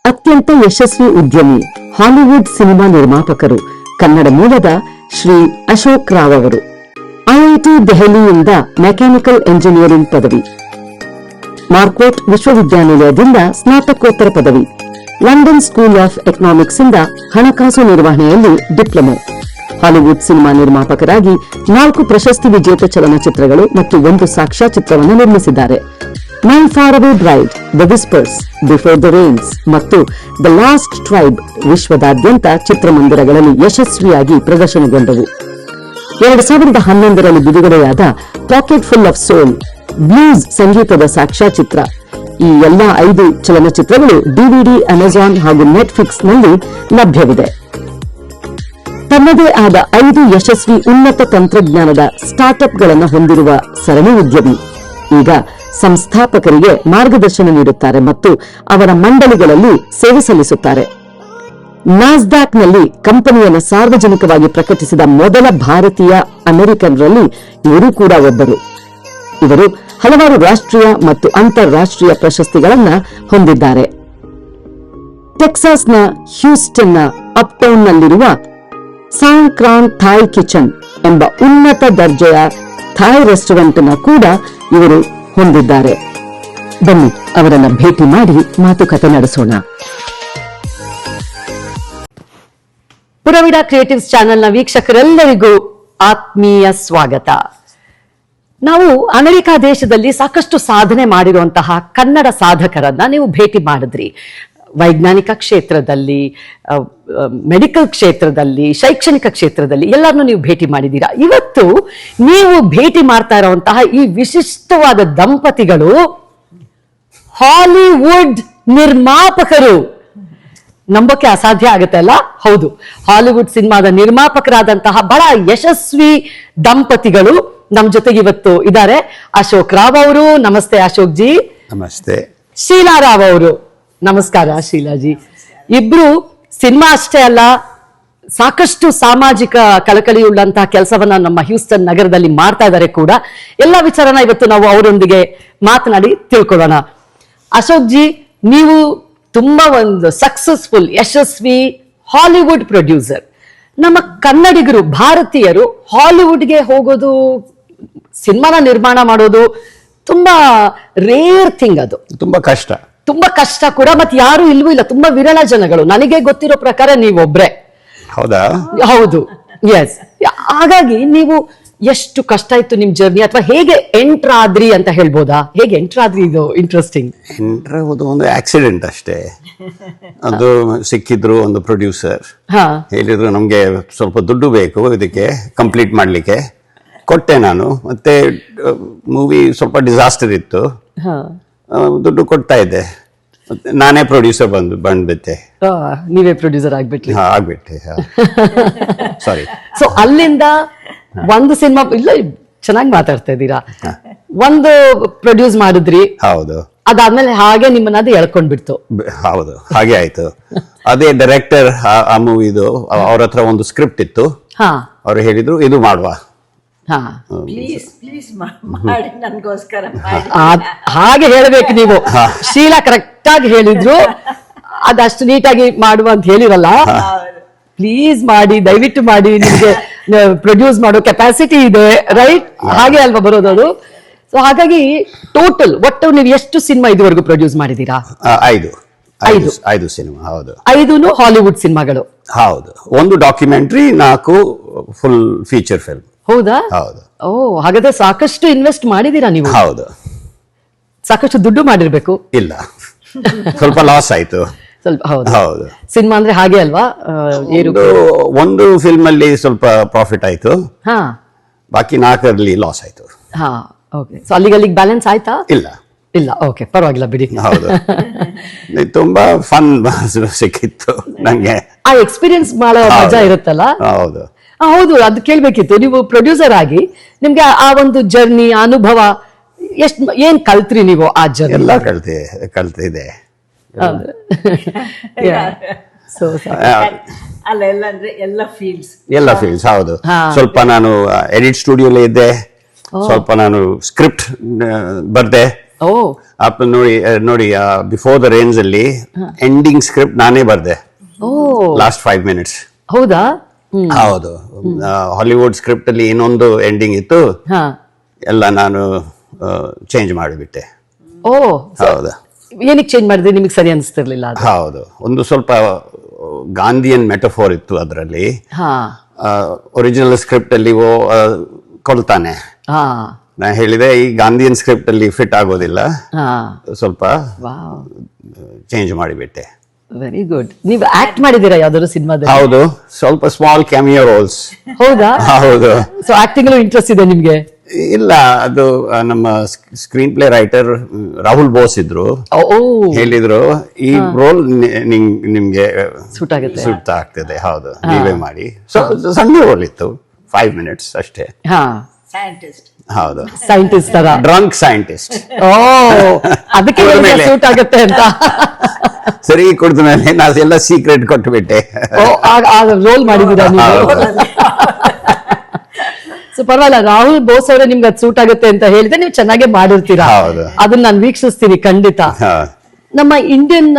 ಅತ್ಯಂತ ಯಶಸ್ವಿ ಉದ್ಯಮಿ, Hollywood cinema ನಿರ್ಮಾಪಕರು, ಕನ್ನಡ ಮೂಲದ ಶ್ರೀ ಅಶೋಕ್ ರಾವ್ ಅವರು. ಐಐಟಿ ದೆಹಲಿಯಿಂದ ಮೆಕ್ಯಾನಿಕಲ್ ಎಂಜಿನಿಯರಿಂಗ್ ಪದವಿ, ಮಾರ್ಕ್ವೆಟ್ ವಿಶ್ವವಿದ್ಯಾನಿಲಯದಿಂದ ಸ್ನಾತಕೋತ್ತರ ಪದವಿ, ಲಂಡನ್ ಸ್ಕೂಲ್ ಆಫ್ ಎಕನಾಮಿಕ್ಸ್ ಇಂದ ಹಣಕಾಸು ನಿರ್ವಹಣೆಯಲ್ಲಿ ಡಿಪ್ಲೊಮೊ. ಹಾಲಿವುಡ್ ಸಿನಿಮಾ ನಿರ್ಮಾಪಕರಾಗಿ 4 ಪ್ರಶಸ್ತಿ ವಿಜೇತ ಚಲನಚಿತ್ರಗಳು ಮತ್ತು 1 ಸಾಕ್ಷ್ಯಚಿತ್ರವನ್ನು ನಿರ್ಮಿಸಿದ್ದಾರೆ. My far away bride, the whispers, before the rains ಮತ್ತು ದ ಲಾಸ್ಟ್ ಟ್ರೈಬ್ ವಿಶ್ವದಾದ್ಯಂತ ಚಿತ್ರಮಂದಿರಗಳಲ್ಲಿ ಯಶಸ್ವಿಯಾಗಿ ಪ್ರದರ್ಶನಗೊಂಡವು. 2011ರಲ್ಲಿ ಬಿಡುಗಡೆಯಾದ pocket full of soul blues ಸಂಗೀತದ ಸಾಕ್ಷ್ಯಚಿತ್ರ. ಈ ಎಲ್ಲಾ 5 ಚಲನಚಿತ್ರಗಳು ಡಿವಿಡಿ, ಅಮೆಜಾನ್ ಹಾಗೂ ನೆಟ್ಫ್ಲಿಕ್ಸ್ನಲ್ಲಿ ಲಭ್ಯವಿದೆ. ತನ್ನದೇ ಆದ 5 ಯಶಸ್ವಿ ಉನ್ನತ ತಂತ್ರಜ್ಞಾನದ ಸ್ಟಾರ್ಟ್ಅಪ್ಗಳನ್ನು ಹೊಂದಿರುವ ಸರಣಿ ಉದ್ಯಮಿ. ಈಗ ಸಂಸ್ಥಾಪಕರಿಗೆ ಮಾರ್ಗದರ್ಶನ ನೀಡುತ್ತಾರೆ ಮತ್ತು ಅವರ ಮಂಡಳಿಗಳಲ್ಲಿ ಸೇವೆ ಸಲ್ಲಿಸುತ್ತಾರೆ. ನಾಸ್ಡ್ಯಾಕ್ನಲ್ಲಿ ಕಂಪನಿಯನ್ನು ಸಾರ್ವಜನಿಕವಾಗಿ ಪ್ರಕಟಿಸಿದ ಮೊದಲ ಭಾರತೀಯ ಅಮೆರಿಕನ್ರಲ್ಲಿ ಇವರು ಕೂಡ ಒಬ್ಬರು. ಇವರು ಹಲವಾರು ರಾಷ್ಟ್ರೀಯ ಮತ್ತು ಅಂತಾರಾಷ್ಟ್ರೀಯ ಪ್ರಶಸ್ತಿಗಳನ್ನು ಹೊಂದಿದ್ದಾರೆ. ಟೆಕ್ಸಾಸ್ನ ಹ್ಯೂಸ್ಟನ್ನ ಅಪ್ಟೌನ್ನಲ್ಲಿರುವ ಸಾಂಕ್ರಾನ್ ಥಾಯ್ ಕಿಚನ್ ಎಂಬ ಉನ್ನತ ದರ್ಜೆಯ ಥಾಯ್ ರೆಸ್ಟೋರೆಂಟ್ನ ಕೂಡ ಇವರು ಹೊಂದಿದ್ದಾರೆ. ಬನ್ನಿ ಅವರನ್ನ ಭೇಟಿ ಮಾಡಿ ಮಾತುಕತೆ ನಡೆಸೋಣ. ಪುರವಿಡ ಕ್ರಿಯೇಟಿವ್ಸ್ ಚಾನೆಲ್ನ ವೀಕ್ಷಕರೆಲ್ಲರಿಗೂ ಆತ್ಮೀಯ ಸ್ವಾಗತ. ನಾವು ಅಮೆರಿಕ ದೇಶದಲ್ಲಿ ಸಾಕಷ್ಟು ಸಾಧನೆ ಮಾಡಿರುವಂತಹ ಕನ್ನಡ ಸಾಧಕರನ್ನ ನೀವು ಭೇಟಿ ಮಾಡಿದ್ರಿ. ವೈಜ್ಞಾನಿಕ ಕ್ಷೇತ್ರದಲ್ಲಿ, ಮೆಡಿಕಲ್ ಕ್ಷೇತ್ರದಲ್ಲಿ, ಶೈಕ್ಷಣಿಕ ಕ್ಷೇತ್ರದಲ್ಲಿ ಎಲ್ಲರನ್ನೂ ನೀವು ಭೇಟಿ ಮಾಡಿದ್ದೀರಾ. ಇವತ್ತು ನೀವು ಭೇಟಿ ಮಾಡ್ತಾ ಇರುವಂತಹ ಈ ವಿಶಿಷ್ಟವಾದ ದಂಪತಿಗಳು ಹಾಲಿವುಡ್ ನಿರ್ಮಾಪಕರು. ನಂಬಕ್ಕೆ ಅಸಾಧ್ಯ ಆಗುತ್ತೆ ಅಲ್ಲ? ಹೌದು, ಹಾಲಿವುಡ್ ಸಿನಿಮಾದ ನಿರ್ಮಾಪಕರಾದಂತಹ ಬಹಳ ಯಶಸ್ವಿ ದಂಪತಿಗಳು ನಮ್ ಜೊತೆಗೆ ಇವತ್ತು ಇದ್ದಾರೆ. ಅಶೋಕ್ ರಾವ್ ಅವರು, ನಮಸ್ತೆ ಅಶೋಕ್ ಜಿ. ನಮಸ್ತೆ. ಶೀಲಾ ರಾವ್ ಅವರು, ನಮಸ್ಕಾರ ಶೀಲಾಜಿ. ಇಬ್ರು ಸಿನಿಮಾ ಅಷ್ಟೇ ಅಲ್ಲ, ಸಾಕಷ್ಟು ಸಾಮಾಜಿಕ ಕಳಕಳಿಯುಳ್ಳಂತಹ ಕೆಲಸವನ್ನ ನಮ್ಮ ಹ್ಯೂಸ್ಟನ್ ನಗರದಲ್ಲಿ ಮಾಡ್ತಾ ಇದ್ದಾರೆ ಕೂಡ. ಎಲ್ಲ ವಿಚಾರನ ಇವತ್ತು ನಾವು ಅವರೊಂದಿಗೆ ಮಾತನಾಡಿ ತಿಳ್ಕೊಳ್ಳೋಣ. ಅಶೋಕ್ ಜಿ, ನೀವು ತುಂಬಾ ಒಂದು ಸಕ್ಸಸ್ಫುಲ್ ಯಶಸ್ವಿ ಹಾಲಿವುಡ್ ಪ್ರೊಡ್ಯೂಸರ್. ನಮ್ಮ ಕನ್ನಡಿಗರು, ಭಾರತೀಯರು ಹಾಲಿವುಡ್ಗೆ ಹೋಗೋದು, ಸಿನಿಮಾನ ನಿರ್ಮಾಣ ಮಾಡೋದು ತುಂಬಾ ರೇರ್ ಥಿಂಗ್. ಅದು ತುಂಬಾ ಕಷ್ಟ ಕೂಡ, ಮತ್ತೆ ಯಾರು ಇಲ್ವೂ ಇಲ್ಲ, ತುಂಬಾ ವಿರಳ ಜನಗಳು. ನನಗೆ ಗೊತ್ತಿರೋ ಪ್ರಕಾರ ನೀವೊಬ್ರೆ. ಹೌದಾ? ಹೌದು, ಎಸ್. ಹಾಗಾಗಿ ನೀವು ಎಷ್ಟು ಕಷ್ಟ ಇತ್ತು ನಿಮ್ ಜರ್ನಿ, ಅಥವಾ ಹೇಗೆ ಎಂಟರ್ ಆದ್ರಿ ಅಂತ ಹೇಳ್ಬೋದಾ? ಹೇಗೆ ಎಂಟರ್ ಆದ್ರಿ? ಇದು ಇಂಟ್ರೆಸ್ಟಿಂಗ್. ಎಂಟರ್ ಆಗೋದು ಒಂದು ಆಕ್ಸಿಡೆಂಟ್ ಅಷ್ಟೇ. ಅದು ಸಿಕ್ಕಿದ್ರು ಒಂದು ಪ್ರೊಡ್ಯೂಸರ್, ಹೇಳಿದ್ರು ನಮ್ಗೆ ಸ್ವಲ್ಪ ದುಡ್ಡು ಬೇಕು ಇದಕ್ಕೆ ಕಂಪ್ಲೀಟ್ ಮಾಡ್ಲಿಕ್ಕೆ. ಕೊಟ್ಟೆ ನಾನು. ಮತ್ತೆ ಮೂವಿ ಸ್ವಲ್ಪ ಡಿಸಾಸ್ಟರ್ ಇತ್ತು, ದುಡ್ಡು ಕೊಡ್ತಾ ಇದ್ದೆ. ನಾನೇ ಪ್ರೊಡ್ಯೂಸರ್ ಬಂದ್ಬಿಟ್ಟೆ. ನೀವೇ ಪ್ರೊಡ್ಯೂಸರ್ ಆಗ್ಬಿಟ್ರಿ? ಆಗ್ಬಿಟ್ಟೆ, ಸಾರಿ. ಸೊ ಅಲ್ಲಿಂದ ಒಂದು ಸಿನಿಮಾ, ಇಲ್ಲ ಚೆನ್ನಾಗಿ ಮಾತಾಡ್ತಾ ಇದ್ದೀರಾ, ಒಂದು ಪ್ರೊಡ್ಯೂಸ್ ಮಾಡಿದ್ರಿ. ಹೌದು. ಅದಾದ್ಮೇಲೆ ಹಾಗೆ ನಿಮ್ಮನ್ನ ಅದು ಎಳ್ಕೊಂಡ್ಬಿಡ್ತು. ಹೌದು, ಹಾಗೆ ಆಯ್ತು. ಅದೇ ಡೈರೆಕ್ಟರ್ ಆ ಮೂವಿದು, ಅವ್ರ ಹತ್ರ ಒಂದು ಸ್ಕ್ರಿಪ್ಟ್ ಇತ್ತು. ಅವ್ರು ಹೇಳಿದ್ರು ಇದು ಮಾಡುವ. ಹಾಗೆ ಹೇಳ್ಬೇಕು ನೀವು. ಶೀಲಾ ಕರೆಕ್ಟ್ ಆಗಿ ಹೇಳಿದ್ರು, ಅದಷ್ಟು ನೀಟಾಗಿ ಮಾಡುವ ಅಂತ ಹೇಳಿರಲ್ಲ. ಪ್ಲೀಸ್ ಮಾಡಿ, ದಯವಿಟ್ಟು ಮಾಡಿ, ನಿಮ್ಗೆ ಪ್ರೊಡ್ಯೂಸ್ ಮಾಡೋ ಕೆಪಾಸಿಟಿ ಇದೆ, ರೈಟ್? ಹಾಗೆ ಅಲ್ವಾ ಬರೋದು? ಸೊ ಹಾಗಾಗಿ ಟೋಟಲ್ ಒಟ್ಟು ನೀವು ಎಷ್ಟು ಸಿನಿಮಾ ಇದುವರೆಗೂ ಪ್ರೊಡ್ಯೂಸ್ ಮಾಡಿದೀರಾ? 5 ಸಿನಿಮಾ. ಹೌದು, 5 ಹಾಲಿವುಡ್ ಸಿನಿಮಾಗಳು. ಹೌದು. 1 ಡಾಕ್ಯುಮೆಂಟ್ರಿ, 4 ಫುಲ್ ಫೀಚರ್ ಫಿಲ್ಮ್. ಹೌದಾ? ಹೌದು. ಓ, ಹಾಗಾದ್ರೆ ಸಾಕಷ್ಟು ಇನ್ವೆಸ್ಟ್ ಮಾಡಿದೀರಾ ನೀವು? ಹೌದು. ಸಾಕಷ್ಟು ದುಡ್ಡು ಮಾಡಿರ್ಬೇಕು. ಇಲ್ಲ, ಸ್ವಲ್ಪ ಲಾಸ್ ಆಯ್ತು ಸ್ವಲ್ಪ. ಹೌದು, ಹೌದು. ಸಿನಿಮಾ ಅಂದ್ರೆ ಹಾಗೆ ಅಲ್ವಾ? ಒಂದು ಫಿಲ್ಮ್ ಅಲ್ಲಿ ಸ್ವಲ್ಪ ಪ್ರಾಫಿಟ್ ಆಯ್ತು, ಬಾಕಿ 4ರಲ್ಲಿ ಲಾಸ್ ಆಯ್ತು. ಸೊ ಅಲ್ಲಿಗೆ ಬ್ಯಾಲೆನ್ಸ್ ಆಯ್ತಾ? ಇಲ್ಲ. ಓಕೆ, ಪರವಾಗಿಲ್ಲ ಬಿಡಿ. ಹೌದು. ತುಂಬಾ ಫನ್ ಸಿಕ್ಕಿತ್ತು ನಂಗೆ. ಆ ಎಕ್ಸ್ಪೀರಿಯನ್ಸ್ ಮಾಡೋ ಮಜಾ ಇರುತ್ತಲ್ಲ. ಹೌದು ಹೌದು, ಅದು ಕೇಳ್ಬೇಕಿತ್ತು. ನೀವು ಪ್ರೊಡ್ಯೂಸರ್ ಆಗಿ ನಿಮ್ಗೆ ಆ ಒಂದು ಜರ್ನಿ, ಅನುಭವ ಏನ್ ಕಲ್ತ್ರಿ ನೀವು? ಆ ಜರ್ನಿ ಎಲ್ಲ ಕಲ್ತಿದೆ. ಎಲ್ಲ ಫೀಲ್ಡ್ಸ್. ಹೌದು. ಸ್ವಲ್ಪ ನಾನು ಎಡಿಟ್ ಸ್ಟುಡಿಯೋಲೇ ಇದ್ದೆ, ಸ್ವಲ್ಪ ನಾನು ಸ್ಕ್ರಿಪ್ಟ್ ಬರ್ದೆ, ಓ ನೋಡಿ ಬಿಫೋರ್ ದ ರೇಂಜ್ ಅಲ್ಲಿ ಎಂಡಿಂಗ್ ಸ್ಕ್ರಿಪ್ಟ್ ನಾನೇ ಬರ್ದೆ ಓ ಲಾಸ್ಟ್ 5 minutes. ಹೌದಾ ಹೌದು, ಹಾಲಿವುಡ್ ಸ್ಕ್ರಿಪ್ಟ್ ಅಲ್ಲಿ ಇನ್ನೊಂದು ಎಂಡಿಂಗ್ ಇತ್ತು, ಹಾ ಎಲ್ಲ ನಾನು ಚೇಂಜ್ ಮಾಡಿಬಿಟ್ಟೆ. ಓ ಹೌದು ಏನಕ್ಕೆ ಚೇಂಜ್ ಮಾಡಿದ್ರಿ, ನಿಮಗೆ ಸರಿ ಅನಿಸ್ತಿರ್ಲಿಲ್ಲ ಅದು? ಹೌದು, ಒಂದು ಸ್ವಲ್ಪ ಗಾಂಧಿಯನ್ ಮೆಟಫೋರ್ ಇತ್ತು ಅದರಲ್ಲಿ. ಹಾ ಒರಿಜಿನಲ್ ಸ್ಕ್ರಿಪ್ಟ್ ಅಲ್ಲಿ ಕೊಲ್ತಾನೆ, ಹಾ ನಾ ಹೇಳಿದೆ ಈ ಗಾಂಧಿಯನ್ ಸ್ಕ್ರಿಪ್ಟ್ ಅಲ್ಲಿ ಫಿಟ್ ಆಗೋದಿಲ್ಲ, ಹಾ ಸ್ವಲ್ಪ ವಾವ್ ಚೇಂಜ್ ಮಾಡಿಬಿಟ್ಟೆ. Very good. ನೀವು ಆಕ್ಟ್ ಮಾಡಿದ್ದೀರಾ ಯಾವ್ದಾದ್ರು ಸಿನಿಮಾದಲ್ಲಿ? ಹೌದು, ಸ್ವಲ್ಪ ಸ್ಮಾಲ್ ಕ್ಯಾಮಿಯೋ ರೋಲ್ಸ್. ಹೌದಾ? ಹೌದು. ಸೊ ಆಕ್ಟಿಂಗ್ ಇಂಟ್ರೆಸ್ಟ್ ಇದೆ ನಿಮ್ಗೆ? ಇಲ್ಲ, ಅದು ನಮ್ಮ screen play writer Rahul Bose ಇದ್ರು, ಓ ಹೇಳಿದ್ರು ಈ ರೋಲ್ ನಿಮ್ಗೆ ಸೂಟ್ ಆಗುತ್ತೆ, ಸೂಟ್ ಆಗ್ತದೆ. ಹೌದು, ನೀವೇ ಮಾಡಿ. ಸಣ್ಣ ರೋಲ್ ಇತ್ತು, 5 minutes ಅಷ್ಟೇ. ಹಾ ಸೈಂಟಿಸ್ಟ್. ಹೌದು, ಸೈಂಟಿಸ್ಟ್ ತರ. Drunk scientist. ಓ ಅದಕ್ಕೆ ಮೇಲೆ. ಸೂಟ್ ಆಗುತ್ತೆ ಅಂತ. ಸರಿ, ಕುಡಿದ ಮೇಲೆ ನಾನು ಎಲ್ಲ ಸೀಕ್ರೆಟ್ ಕೊಟ್ಟುಬಿಟ್ಟೆ. ಓ ರೋಲ್ ಮಾಡಿದೀರಾ ನೀವು? ಸೊ ಪರವಾಗಿಲ್ಲ, ರಾಹುಲ್ ಬೋಸ್ ಅವರೇ ನಿಮ್ಗೆ ಅದು ಸೂಟ್ ಆಗುತ್ತೆ ಅಂತ ಹೇಳಿದ್ರೆ ನೀವು ಚೆನ್ನಾಗೇ ಮಾಡಿರ್ತೀರಾ. ಹೌದು. ಅದನ್ನ ನಾನು ವೀಕ್ಷಿಸ್ತೀನಿ ಖಂಡಿತ. ಹಾ. ನಮ್ಮ ಇಂಡಿಯನ್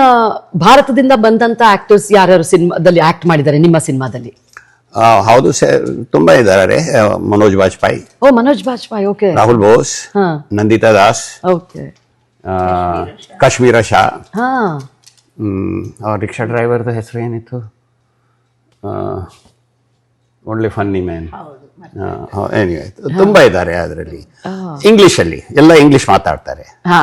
ಭಾರತದಿಂದ ಬಂದಂತ ಆಕ್ಟರ್ಸ್ ಯಾರ್ಯಾರು ಸಿನಿಮಾದಲ್ಲಿ ಆಕ್ಟ್ ಮಾಡಿದ್ದಾರೆ ನಿಮ್ಮ ಸಿನಿಮಾದಲ್ಲಿ? ಹೌದು, ತುಂಬಾ ಇದ್ದಾರೆ. ಮನೋಜ್ ಬಾಜ್ಪಾಯಿ, ಓ ಮನೋಜ್ ಬಾಜ್ಪಾಯಿ, ಓಕೆ. ರಾಹುಲ್ ಬೋಸ್, ಹಾ. ನಂದಿತಾ ದಾಸ್, ಓಕೆ. ಕಾಶ್ಮೀರ ಶಾ, ಹಾ ರಿಕ್ಷಾ ಡ್ರೈವರ್ದ ಹೆಸರು ಏನಿತ್ತು, ಒಳ್ಳೆ ಫನ್ನಿ ಮ್ಯಾನ್. ಎನಿವೆ, ತುಂಬಾ ಇದ್ದಾರೆ ಅದರಲ್ಲಿ. ಇಂಗ್ಲಿಷ್ ಅಲ್ಲಿ ಎಲ್ಲ ಇಂಗ್ಲಿಷ್ ಮಾತಾಡ್ತಾರೆ ಹಾ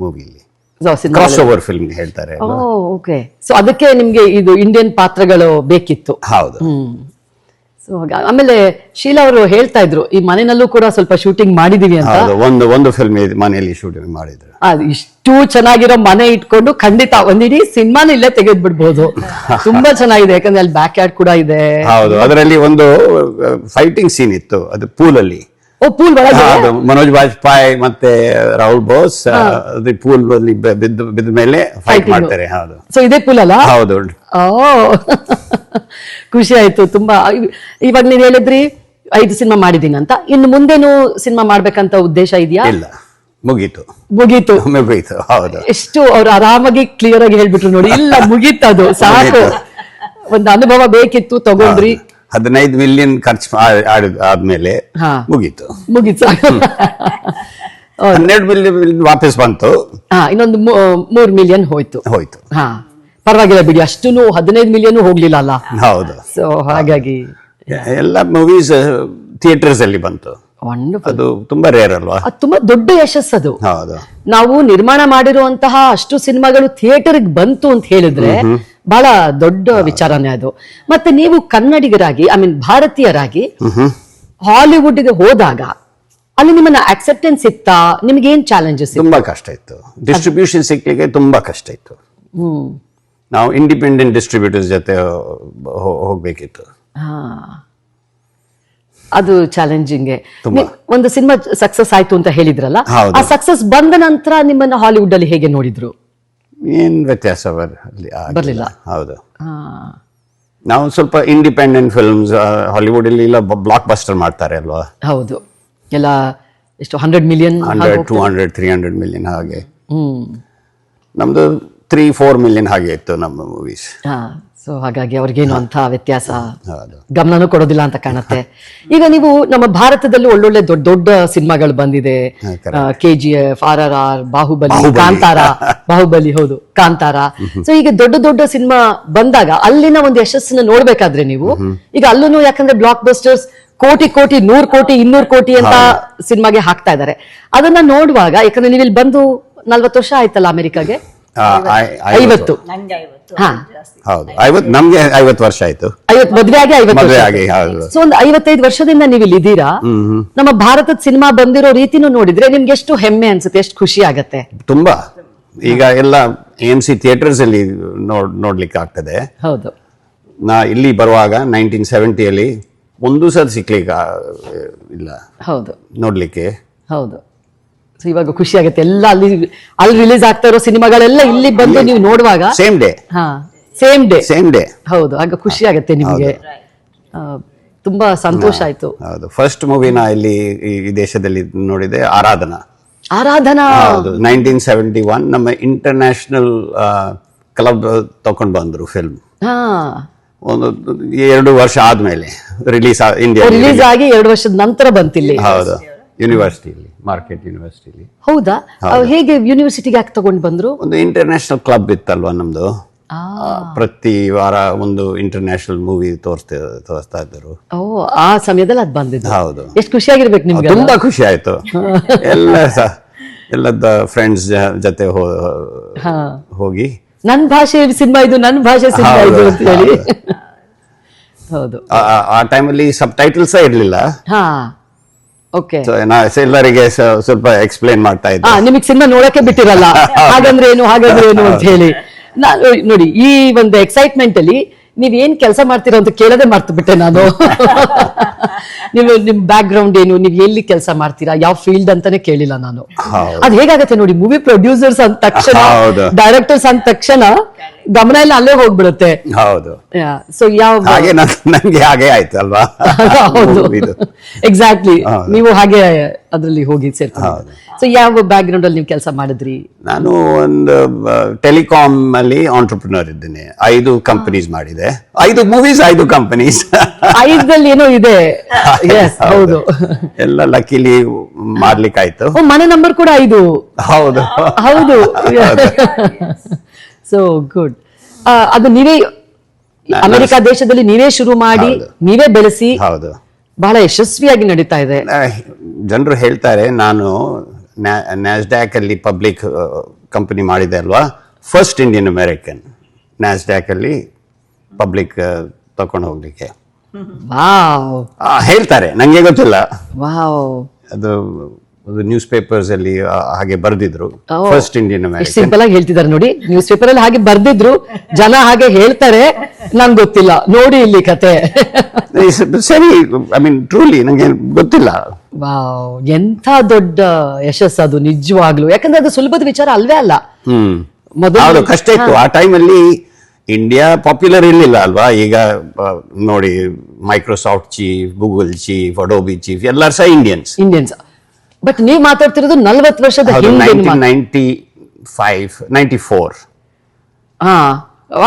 ಮೂವಿಲಿ. So, cinema cross over film ಹೇಳ್ತಾರೆ. ಓ ಓಕೆ. ಸೊ ಅದಕ್ಕೆ ನಿಮ್ಗೆ ಇದು ಇಂಡಿಯನ್ ಪಾತ್ರಗಳು ಬೇಕಿತ್ತು. ಹೌದು. ಸೊ ಆಮೇಲೆ ಶೀಲಾ ಅವರು ಹೇಳ್ತಾ ಇದ್ರು ಈ ಮನೆಯಲ್ಲೂ ಕೂಡ ಸ್ವಲ್ಪ ಶೂಟಿಂಗ್ ಮಾಡಿದೀವಿ ಅಂತ. ಹೌದು, ಒಂದು ಫಿಲ್ಮ್ ಮನೆಯಲ್ಲಿ ಶೂಟಿಂಗ್ ಮಾಡಿದ್ರು. ಅದು ಇಷ್ಟು ಚೆನ್ನಾಗಿರೋ ಮನೆ ಇಟ್ಕೊಂಡು ಖಂಡಿತ ಒಂದಿಡೀ ಸಿನಿಮಾನ ಇಲ್ಲೇ ತೆಗೆದ್ ಬಿಡ್ಬೋದು. ತುಂಬಾ ಚೆನ್ನಾಗಿದೆ, ಯಾಕಂದ್ರೆ ಅಲ್ಲಿ ಬ್ಯಾಕ್ ಯಾರ್ಡ್ ಕೂಡ ಇದೆ. ಹೌದು, ಅದರಲ್ಲಿ ಒಂದು ಫೈಟಿಂಗ್ ಸೀನ್ ಇತ್ತು, ಅದು ಪೂಲ್ ಅಲ್ಲಿ. ಓ ಪೂಲ್ ಒಳಗೆ? ಮನೋಜ್ ಬಾಜ್ಪಾಯಿ ಮತ್ತೆ ರಾಹುಲ್ ಬೋಸ್ ಅದು ಪೂಲ್ ಅಲ್ಲಿ ಬಿದ್ದ ಮೇಲೆ ಫೈಟ್ ಮಾಡ್ತಾರೆ. ಹೌದು. ಸೊ ಇದೇ ಪೂಲ್ ಅಲ್ಲ? ಹೌದು. ಓ ಖುಷಿ ಆಯ್ತು ತುಂಬಾ. ಇವಾಗ ನೀವ್ ಹೇಳಿದ್ರಿ 5 ಸಿನಿಮಾ ಮಾಡಿದೀನಿ ಅಂತ, ಇನ್ನು ಮುಂದೇನು ಸಿನಿಮಾ ಮಾಡ್ಬೇಕಂತ ಉದ್ದೇಶ ಇದೆಯಾ? ಇಲ್ಲ, ಮುಗೀತು. ಮುಗೀತು. ಹೌದು. ಎಷ್ಟು ಅವ್ರು ಆರಾಮಾಗಿ ಕ್ಲಿಯರ್ ಆಗಿ ಹೇಳ್ಬಿಟ್ರು ನೋಡಿ. ಇಲ್ಲ ಮುಗೀತದು ಸಾಕು, ಒಂದು ಅನುಭವ ಬೇಕಿತ್ತು, ತಗೊಂಡ್ರಿ. 15 million ಖರ್ಚು ಆದ್ಮೇಲೆ ಮುಗೀತು. ಮುಗೀತು. 12 million ವಾಪಸ್ ಬಂತು. ಇನ್ನೊಂದು 3 million ಹೋಯ್ತು. ಹಾ ಪರವಾಗಿಲ್ಲ ಬಿಡಿ, ಅಷ್ಟು 15 million ಹೋಗ್ಲಿಲ್ಲ ಅಲ್ಲ. ಹೌದು. ಸೊ ಹಾಗಾಗಿ ಎಲ್ಲ ಮೂವೀಸ್ ಥಿಯೇಟರ್ಸ್ ಅಲ್ಲಿ ಬಂತು. ಅದು ತುಂಬಾ ರೇರ್ ಅಲ್ವಾ? ಅದು ತುಂಬಾ ದೊಡ್ಡ ಯಶಸ್ಸು ಅದು. ಹೌದು. ನಾವು ನಿರ್ಮಾಣ ಮಾಡಿರುವಂತಹ ಅಷ್ಟು ಸಿನಿಮಾಗಳು ಥಿಯೇಟರ್ ಬಂತು ಅಂತ ಹೇಳಿದ್ರೆ ಬಹಳ ದೊಡ್ಡ ವಿಚಾರನೇ ಅದು. ಮತ್ತೆ ನೀವು ಕನ್ನಡಿಗರಾಗಿ, ಐ ಮೀನ್ ಭಾರತೀಯರಾಗಿ ಹಾಲಿವುಡ್ಗೆ ಹೋದಾಗ ಅಲ್ಲಿ ನಿಮ್ಮನ್ನ ಅಕ್ಸೆಪ್ಟೆನ್ಸ್ ಇತ್ತಾ? ನಿಮ್ಗೆ ಏನ್ ಚಾಲೆಂಜಸ್? ತುಂಬಾ ಕಷ್ಟ ಇತ್ತು, ಡಿಸ್ಟ್ರಿಬ್ಯೂಷನ್ ಸಿಕ್ಲಿಕ್ಕೆ ತುಂಬಾ ಕಷ್ಟ ಇತ್ತು. ನಾವು ಇಂಡಿಪೆಂಡೆಂಟ್ ಡಿಸ್ಟ್ರಿಬ್ಯೂಟರ್ಸ್ ಜೊತೆ ಹೋಗ್ಬೇಕಿತ್ತು. ಅದು ಚಾಲೆಂಜಿಂಗ್. ಒಂದು ಸಿನಿಮಾ ಸಕ್ಸಸ್ ಆಯ್ತು ಅಂತ ಹೇಳಿದ್ರಲ್ಲ, ಆ ಸಕ್ಸಸ್ ಬಂದ ನಂತರ ನಿಮ್ಮನ್ನ ಹಾಲಿವುಡ್ ಅಲ್ಲಿ ಹೇಗೆ ನೋಡಿದ್ರು? ಏನ್ ವ್ಯತ್ಯಾಸ ಬರ್ಲಿಲ್ಲ. ಹೌದು. ನಾವು ಸ್ವಲ್ಪ ಇಂಡಿಪೆಂಡೆಂಟ್ ಫಿಲ್ಮ್ಸ್, ಹಾಲಿವುಡ್ ಅಲ್ಲಿ ಇಲ್ಲ ಬ್ಲಾಕ್ ಬಸ್ಟರ್ ಮಾಡ್ತಾರೆ ಅಲ್ವಾ? ಹೌದು, ಎಲ್ಲ ಎಷ್ಟು 100 million, 100, 200, 300 million ಹಾಗೆ. ನಮ್ದು 3-4 million ಹಾಗೆ ಇತ್ತು ನಮ್ಮ ಮೂವೀಸ್. ಸೊ ಹಾಗಾಗಿ ಅವ್ರಿಗೇನು ಅಂತ ವ್ಯತ್ಯಾಸ ಗಮನನೂ ಕೊಡೋದಿಲ್ಲ ಅಂತ ಕಾಣುತ್ತೆ. ಈಗ ನೀವು ನಮ್ಮ ಭಾರತದಲ್ಲಿ ಒಳ್ಳೊಳ್ಳೆ ದೊಡ್ಡ ದೊಡ್ಡ ಸಿನಿಮಾಗಳು ಬಂದಿದೆ. KGF, RRR, Bahubali, Kantara. ಬಾಹುಬಲಿ ಹೌದು, ಕಾಂತಾರ. ಸೊ ಈಗ ದೊಡ್ಡ ದೊಡ್ಡ ಸಿನಿಮಾ ಬಂದಾಗ ಅಲ್ಲಿನ ಒಂದು ಯಶಸ್ಸನ್ನ ನೋಡ್ಬೇಕಾದ್ರೆ ನೀವು ಈಗ ಅಲ್ಲೂ, ಯಾಕಂದ್ರೆ ಬ್ಲಾಕ್ ಬಸ್ಟರ್ಸ್ ಕೋಟಿ 100 ಕೋಟಿ 200 ಕೋಟಿ ಅಂತ ಸಿನಿಮಾಗೆ ಹಾಕ್ತಾ ಇದ್ದಾರೆ. ಅದನ್ನ ನೋಡುವಾಗ, ಯಾಕಂದ್ರೆ ನೀವು ಇಲ್ಲಿ ಬಂದು 40 ವರ್ಷ ಆಯ್ತಲ್ಲ ಅಮೆರಿಕಾಗೆ? 50. ಹೌದು, 50. ನಮ್ಗೆ 50 ವರ್ಷ ಆಯ್ತು. ಮದ್ವೆ ಆಗಿ 50 ಆಗಿ. ಸೊ ಒಂದು 55 ವರ್ಷದಿಂದ ನೀವು ಇಲ್ಲಿ ಇದ್ದೀರಾ. ನಮ್ಮ ಭಾರತದ ಸಿನಿಮಾ ಬಂದಿರೋ ರೀತಿನೂ ನೋಡಿದ್ರೆ ನಿಮ್ಗೆ ಎಷ್ಟು ಹೆಮ್ಮೆ ಅನ್ಸುತ್ತೆ, ಎಷ್ಟು ಖುಷಿ ಆಗತ್ತೆ? ತುಂಬಾ. ಈಗ ಎಲ್ಲ AMC ಥಿಯೇಟರ್ಸ್ ಅಲ್ಲಿ ನೋಡ್ಲಿಕ್ಕೆ ಆಗ್ತದೆ. ಹೌದು. ನಾ ಇಲ್ಲಿ ಬರುವಾಗ 1970 ಒಂದು ಸಲ ಸಿಕ್ಲಿಕ್ಕೆ ಇಲ್ಲ. ಹೌದು, ನೋಡ್ಲಿಕ್ಕೆ. ಹೌದು. ಇವಾಗ ಖುಷಿ ಆಗುತ್ತೆ, ಎಲ್ಲ ಅಲ್ಲಿ ರಿಲೀಸ್ ಆಗ್ತಾ ಇರೋ ಸಿನಿಮಾಗಳೆಲ್ಲ ಇಲ್ಲಿ ಬಂದು ನೀವು ನೋಡುವಾಗ ಸೇಮ್ ಡೇ. ಹೌದು, ಆಗ ಖುಷಿ ಆಗುತ್ತೆ ನಿಮಗೆ. ತುಂಬಾ ಸಂತೋಷ ಆಯ್ತು. ಹೌದು, ಫಸ್ಟ್ ಮೂವಿನ ಇಲ್ಲಿ ಈ ದೇಶದಲ್ಲಿ ನೋಡಿದೆ ಆರಾಧನಾ. ಆರಾಧನಾ ಹೌದು 1971 ನಮ್ಮ ಇಂಟರ್ನ್ಯಾಷನಲ್ ಕ್ಲಬ್ ತಕೊಂಡ್ ಬಂದ್ರು ಫಿಲ್ಮ್. ಹಾ, ಒಂದು 2 ವರ್ಷ ಆದ್ಮೇಲೆ ರಿಲೀಸ್ ಇಂಡಿಯಾ ರಿಲೀಸ್ ಆಗಿ 2 ವರ್ಷದ ನಂತರ ಬಂತಿಲ್ಲಿ. ಹೌದು, ಯೂನಿವರ್ಸಿಟಿಲಿ, ಮಾರ್ಕೆಟ್ ಯೂನಿವರ್ಸಿಟಿಲಿ. ಹೌದಾ? ಹೇಗೆ ಯೂನಿವರ್ಸಿಟಿಗೆ ಯಾಕೆ ತಗೊಂಡ್ ಬಂದ್ರು? ಒಂದು ಇಂಟರ್ನ್ಯಾಷನಲ್ ಕ್ಲಬ್ ಇತ್ತಲ್ವಾ ನಮ್ದು, ಪ್ರತಿ ವಾರ ಒಂದು ಇಂಟರ್ನ್ಯಾಷನಲ್ ಮೂವಿ ತೋರಿಸ್ತಾ ಇದ್ದರು. ಓ, ಆ ಸಮಯದಲ್ಲಿ ಅದ್ ಬಂದಿದ್ದು. ಹೌದು, ಎಷ್ಟು ಖುಷಿಯಾಗಿರ್ಬೇಕು ನಿಮ್ಗೆ. ತುಂಬಾ ಖುಷಿ ಆಯ್ತು. ಎಲ್ಲದ ಫ್ರೆಂಡ್ಸ್ ಜೊತೆ ಹೋಗಿ ನನ್ನ ಭಾಷೆ ಸಿನಿಮಾ ಇದು, ನನ್ನ ಭಾಷೆ ಸಿನಿಮಾ ಇದು ಅಂತ ಹೇಳಿ. ಹೌದು, ಆ ಟೈಮಲ್ಲಿ ಸಬ್ ಟೈಟಲ್ಸ್ ಇರ್ಲಿಲ್ಲ. ಹಾ, ಓಕೆ. ಎಲ್ಲರಿಗೆ ಸ್ವಲ್ಪ ಎಕ್ಸ್ಪ್ಲೇನ್ ಮಾಡ್ತಾ ಇದ್ದೆ. ನಿಮಗೆ ಸಿನಿಮಾ ನೋಡಕ್ಕೆ ಬಿಟ್ಟಿರಲ್ಲ, ಹಾಗಂದ್ರೆ ಏನು ಹಾಗಂದ್ರೆ ಏನು ಅಂತ ಹೇಳಿ. ನೋಡಿ, ಈ ಒಂದು ಎಕ್ಸೈಟ್ಮೆಂಟ್ ಅಲ್ಲಿ ನೀವ್ ಏನ್ ಕೆಲಸ ಮಾಡ್ತೀರಾ ಅಂತ ಕೇಳದೆ ಮರ್ತು ಬಿಟ್ಟೆ ನಾನು. ನೀವು ನಿಮ್ ಬ್ಯಾಕ್ ಗ್ರೌಂಡ್ ಏನು, ನೀವ್ ಎಲ್ಲಿ ಕೆಲಸ ಮಾಡ್ತೀರಾ, ಯಾವ ಫೀಲ್ಡ್ ಅಂತಾನೆ ಕೇಳಿಲ್ಲ ನಾನು. ಅದ್ ಹೇಗಾಗತ್ತೆ ನೋಡಿ, ಮೂವಿ ಪ್ರೊಡ್ಯೂಸರ್ಸ್ ಅಂದ ತಕ್ಷಣ, ಡೈರೆಕ್ಟರ್ಸ್ ಅಂದ ತಕ್ಷಣ ಗಮನ ಎಲ್ಲ ಅಲ್ಲೇ ಹೋಗ್ಬಿಡುತ್ತೆ. ಹೌದು, ಸೊ ಯಾವ ಹಾಗೆ ನಂಗೆ ಹಾಗೆ ಆಯ್ತು ಅಲ್ವಾ. ಹೌದು, ಎಕ್ಸಾಕ್ಟ್ಲಿ. ನೀವು ಹಾಗೆ ಅದ್ರಲ್ಲಿ ಹೋಗಿ ಸೇರ್ಕೊಂಡು. ಸೊ ಯಾವ ಬ್ಯಾಕ್ ಗ್ರೌಂಡ್ ಅಲ್ಲಿ ನೀವು ಕೆಲಸ ಮಾಡಿದ್ರಿ? ನಾನು ಒಂದು ಟೆಲಿಕಾಮ್ ಅಲ್ಲಿ ಆಂಟ್ರಪ್ರಿನರ್ ಇದ್ದೇನೆ. 5 ಕಂಪನೀಸ್ ಮಾಡಿದೆ, 5 ಮೂವೀಸ್, 5 ಕಂಪನೀಸ್. 5ರಲ್ಲಿ ಏನೋ ಇದೆ. ಹೌದು, ಎಲ್ಲ ಲಕ್ಕಿಲಿ ಮಾಡ್ಲಿಕ್ಕಾಯ್ತು. ಮನೆ ನಂಬರ್ ಕೂಡ 5. ಹೌದು ಹೌದು. So good. ಅದು ನೀವೇ ಅಮೆರಿಕ ದೇಶದಲ್ಲಿ ನೀವೇ ಶುರು ಮಾಡಿ ನೀವೇ ಬೆಳೆಸಿ ಹೌದು, ಬಹಳ ಯಶಸ್ವಿಯಾಗಿ ನಡೀತಾ ಇದೆ. ಜನರು ಹೇಳ್ತಾರೆ ನಾನು ನ್ಯಾಸ್ಡ್ಯಾಕ್ ಅಲ್ಲಿ ಪಬ್ಲಿಕ್ ಕಂಪನಿ ಮಾಡಿದೆ ಅಲ್ವಾ, ಫಸ್ಟ್ ಇಂಡಿಯನ್ ಅಮೆರಿಕನ್ ನ್ಯಾಸ್ಡ್ಯಾಕ್ ಅಲ್ಲಿ ಪಬ್ಲಿಕ್ ತಕೊಂಡು ಹೋಗ್ಲಿಕ್ಕೆ. ವಾವ್, ಹೇಳ್ತಾರೆ, ನಂಗೆ ಗೊತ್ತಿಲ್ಲ. ವಾವ್, ಅದು ನ್ಯೂಸ್ ಪೇಪರ್ಸ್ ಅಲ್ಲಿ ಹಾಗೆ ಬರ್ದಿದ್ರು, ಫಸ್ಟ್ ಇಂಡಿಯನ್ ಅಮೆರಿಕನ್. ಸಿಂಪಲ್ ಆಗಿ ಹೇಳ್ತಿದ್ದಾರೆ ನೋಡಿ, ನ್ಯೂಸ್ ಪೇಪರ್ ಅಲ್ಲಿ ಹಾಗೆ ಬರ್ದಿದ್ರು, ಜನ ಹಾಗೆ ಹೇಳ್ತಾರೆ, ನಂಗೆ ಗೊತ್ತಿಲ್ಲ. ನೋಡಿ ಇಲ್ಲಿ ಕತೆ. ಸರಿ, ಐ ಮೀನ್ ಟ್ರೂಲಿ ನಂಗೆ ಗೊತ್ತಿಲ್ಲ. ವಾವ್, ಎಂಥ ದೊಡ್ಡ ಯಶಸ್ಸು ಅದು ನಿಜವಾಗ್ಲು. ಯಾಕಂದ್ರೆ ಅದು ಸುಲಭದ ವಿಚಾರ ಅಲ್ವೇ ಅಲ್ಲ. ಮೊದಲು ಕಷ್ಟ ಇತ್ತು ಆ ಟೈಮಲ್ಲಿ. ಇಂಡಿಯಾ ಪಾಪ್ಯುಲರ್ ಇರ್ಲಿಲ್ಲ ಅಲ್ವಾ. ಈಗ ನೋಡಿ, Microsoft chief, Google chief, Adobe chief ಎಲ್ಲರೂ ಸಹ ಇಂಡಿಯನ್ಸ್. ಬಟ್ ನೀವ್ ಮಾತಾಡ್ತಿರೋದು 40 ವರ್ಷದ ಹಿಂದೆ. 1994. ಹಾ,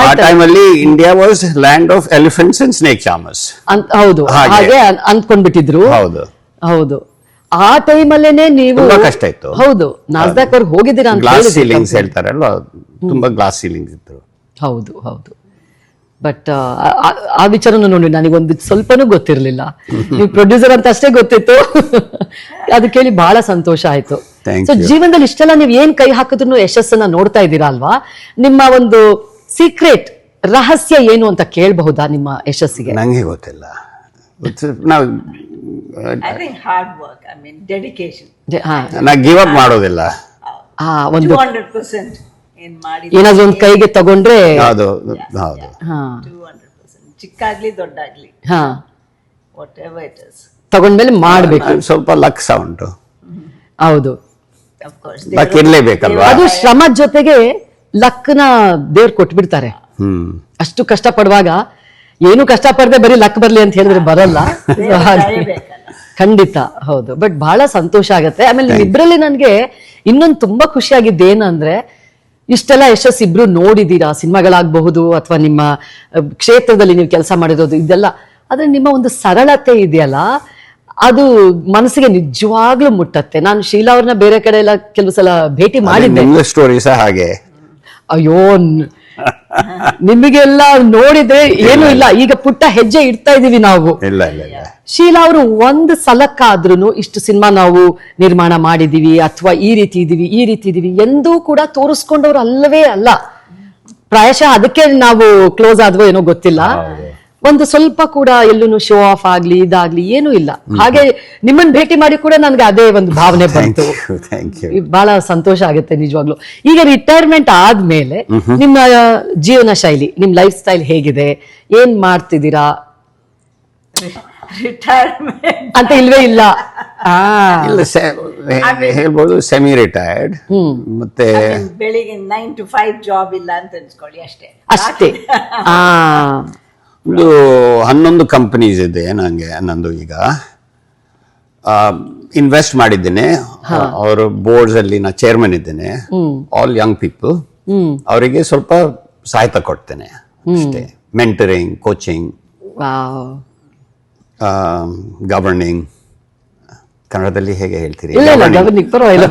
ಆ ಟೈಮಲ್ಲಿ India was land of elephants and snake charmers. ಹೌದು, ಹಾಗೆ ಅಂದ್ಕೊಂಡ್ಬಿಟ್ಟಿದ್ರು. ಹೌದು ಹೌದು, ಆ ಟೈಮಲ್ಲೇನೆ ನೀವು. ತುಂಬಾ ಕಷ್ಟ ಇತ್ತು. ಹೌದು, ನಾಸ್ದಾಕ್ ಅವ್ರಿಗೆ ಹೋಗಿದ್ದೀರಾ ಅಂತ. ಗ್ಲಾಸ್ ಸೀಲಿಂಗ್ಸ್ ಹೇಳ್ತಾರಲ್ವಾ, ತುಂಬಾ ಗ್ಲಾಸ್ ಸೀಲಿಂಗ್ಸ್ ಇತ್ತು. ಹೌದು ಹೌದು. ಬಟ್ ಆ ವಿಚಾರನೂ ನೋಡಿ, ನನಗೊಂದು ಸ್ವಲ್ಪನೂ ಗೊತ್ತಿರಲಿಲ್ಲ. ನೀವು ಪ್ರೊಡ್ಯೂಸರ್ ಅಂತ ಅಷ್ಟೇ ಗೊತ್ತಿತ್ತು. ಅದು ಕೇಳಿ ಬಹಳ ಸಂತೋಷ ಆಯ್ತು. ಸೊ ಜೀವನದಲ್ಲಿ ಇಷ್ಟೆಲ್ಲ ನೀವು ಏನ್ ಕೈ ಹಾಕಿದ್ರು ಯಶಸ್ಸನ್ನ ನೋಡ್ತಾ ಇದ್ದೀರಾ ಅಲ್ವಾ. ನಿಮ್ಮ ಒಂದು ಸೀಕ್ರೆಟ್ ರಹಸ್ಯ ಏನು ಅಂತ ಕೇಳಬಹುದಾ ನಿಮ್ಮ ಯಶಸ್ಸಿಗೆ? ನಂಗೆ ಗೊತ್ತಿಲ್ಲ. ನಾವು ನಾ ಗಿವ್ ಅಪ್ ಮಾಡೋದಿಲ್ಲ. ಒಂದು 200% ಏನಾದ್ರೂ ಒಂದು ಕೈಗೆ ತಗೊಂಡ್ರೆ ಹೌದು ಹೌದು 200%, ಚಿಕ್ಕಾಗ್ಲಿ ದೊಡ್ಡಾಗ್ಲಿ, whatever it is, ತಗೊಂಡ್ಮೇಲೆ ಮಾಡ್ಬೇಕು. ಸ್ವಲ್ಪ ಲಕ್ ಸಹ ಉಂಟು. ಹೌದು, of course ಲಕ್ ಇರ್ಲೇಬೇಕಲ್ವಾ. ಅದು ಶ್ರಮದ ಜೊತೆಗೆ ಲಕ್ನ ದೇವ್ರು ಕೊಟ್ಬಿಡ್ತಾರೆ. ಅಷ್ಟು ಕಷ್ಟ ಪಡುವಾಗ ಏನು ಕಷ್ಟ ಪಡದೆ ಬರೀ ಲಕ್ ಬರ್ಲಿ ಅಂತ ಹೇಳಿದ್ರೆ ಬರಲ್ಲ. ಖಂಡಿತ ಹೌದು. ಬಟ್ ಬಹಳ ಸಂತೋಷ ಆಗತ್ತೆ. ಆಮೇಲೆ ನಿಮ್ಮಿಬ್ರಲ್ಲಿ ನನ್ಗೆ ಇನ್ನೊಂದು ತುಂಬಾ ಖುಷಿ ಆಗಿದ್ದು ಏನಂದ್ರೆ, ಇಷ್ಟೆಲ್ಲ ಯಶಸ್ಸು ಇಬ್ರು ನೋಡಿದೀರಾ, ಸಿನಿಮಾಗಳಾಗಬಹುದು ಅಥವಾ ನಿಮ್ಮ ಕ್ಷೇತ್ರದಲ್ಲಿ ನೀವು ಕೆಲಸ ಮಾಡಿರೋದು ಇದೆಲ್ಲ. ಆದ್ರೆ ನಿಮ್ಮ ಒಂದು ಸರಳತೆ ಇದೆಯಲ್ಲ, ಅದು ಮನಸ್ಸಿಗೆ ನಿಜವಾಗ್ಲೂ ಮುಟ್ಟತ್ತೆ. ನಾನು ಶೀಲಾ ಅವ್ರನ್ನ ಬೇರೆ ಕಡೆ ಎಲ್ಲ ಕೆಲವು ಸಲ ಭೇಟಿ ಮಾಡಿದ್ದೆ. ಸ್ಟೋರಿ ಸಹ ಹಾಗೆ. ಅಯ್ಯೋ, ನಿಮಗೆಲ್ಲ ನೋಡಿದ್ರೆ ಏನು ಇಲ್ಲ. ಈಗ ಪುಟ್ಟ ಹೆಜ್ಜೆ ಇಡ್ತಾ ಇದೀವಿ ನಾವು. ಇಲ್ಲ ಇಲ್ಲ. ಶೀಲಾ ಅವರು ಒಂದು ಸಲಕ್ಕಾದ್ರೂ ಇಷ್ಟು ಸಿನಿಮಾ ನಾವು ನಿರ್ಮಾಣ ಮಾಡಿದೀವಿ ಅಥವಾ ಈ ರೀತಿ ಇದೀವಿ ಎಂದೂ ಕೂಡ ತೋರಿಸ್ಕೊಂಡವ್ರು ಅಲ್ಲವೇ ಅಲ್ಲ. ಪ್ರಾಯಶಃ ಅದಕ್ಕೆ ನಾವು ಕ್ಲೋಸ್ ಆದ್ವೋ ಏನೋ ಗೊತ್ತಿಲ್ಲ. ಒಂದು ಸ್ವಲ್ಪ ಕೂಡ ಎಲ್ಲೂ ಶೋ ಆಫ್ ಆಗ್ಲಿ ಇದಾಗ್ಲಿ ಏನೂ ಇಲ್ಲ. ಹಾಗೆ ನಿಮ್ಮನ್ನ ಭೇಟಿ ಮಾಡಿ ಕೂಡ ನನ್ಗೆ ಅದೇ ಒಂದು ಭಾವನೆ ಬಂತು. ಬಹಳ ಸಂತೋಷ ಆಗುತ್ತೆ ನಿಜವಾಗ್ಲು. ಈಗ ರಿಟೈರ್ಮೆಂಟ್ ಆದ್ಮೇಲೆ ನಿಮ್ಮ ಜೀವನ ಶೈಲಿ, ನಿಮ್ ಲೈಫ್ ಸ್ಟೈಲ್ ಹೇಗಿದೆ, ಏನ್ ಮಾಡ್ತಿದ್ದೀರಾ? ರಿಟೈರ್ಮೆಂಟ್ ಅಂತ ಇಲ್ವೇ ಇಲ್ಲ. ಹೇಳ್ಬೋದು ಸೆಮಿ ರಿಟೈರ್ಡ್. ಮತ್ತೆ ಬೆಳಿಗ್ಗೆ 9 to 5 ಜಾಬ್ ಇಲ್ಲ ಅಂತ ಅನ್ಸ್ಕೊಳ್ಳಿ ಅಷ್ಟೇ. ಒಂದು 11 ಕಂಪನೀಸ್ ಇದೆ ನಂಗೆ. ನಂದು ಈಗ ಇನ್ವೆಸ್ಟ್ ಮಾಡಿದ್ದೇನೆ. ಅವರು ಬೋರ್ಡ್ಸ್ ಅಲ್ಲಿ ನಾ ಚೇರ್ಮನ್ ಇದ್ದೇನೆ. ಆಲ್ ಯಂಗ್ ಪೀಪಲ್, ಅವರಿಗೆ ಸ್ವಲ್ಪ ಸಹಾಯತ ಕೊಡ್ತೇನೆ ಅಷ್ಟೇ. Mentoring, coaching, wow. ಗವರ್ನಿಂಗ್. ಕನ್ನಡದಲ್ಲಿ ಹೇಗೆ ಹೇಳ್ತೀರಿ? ಇಲ್ಲ ಇಲ್ಲ, ಗವರ್ನಿಂಗ್ ಪರವಾಗಿಲ್ಲ.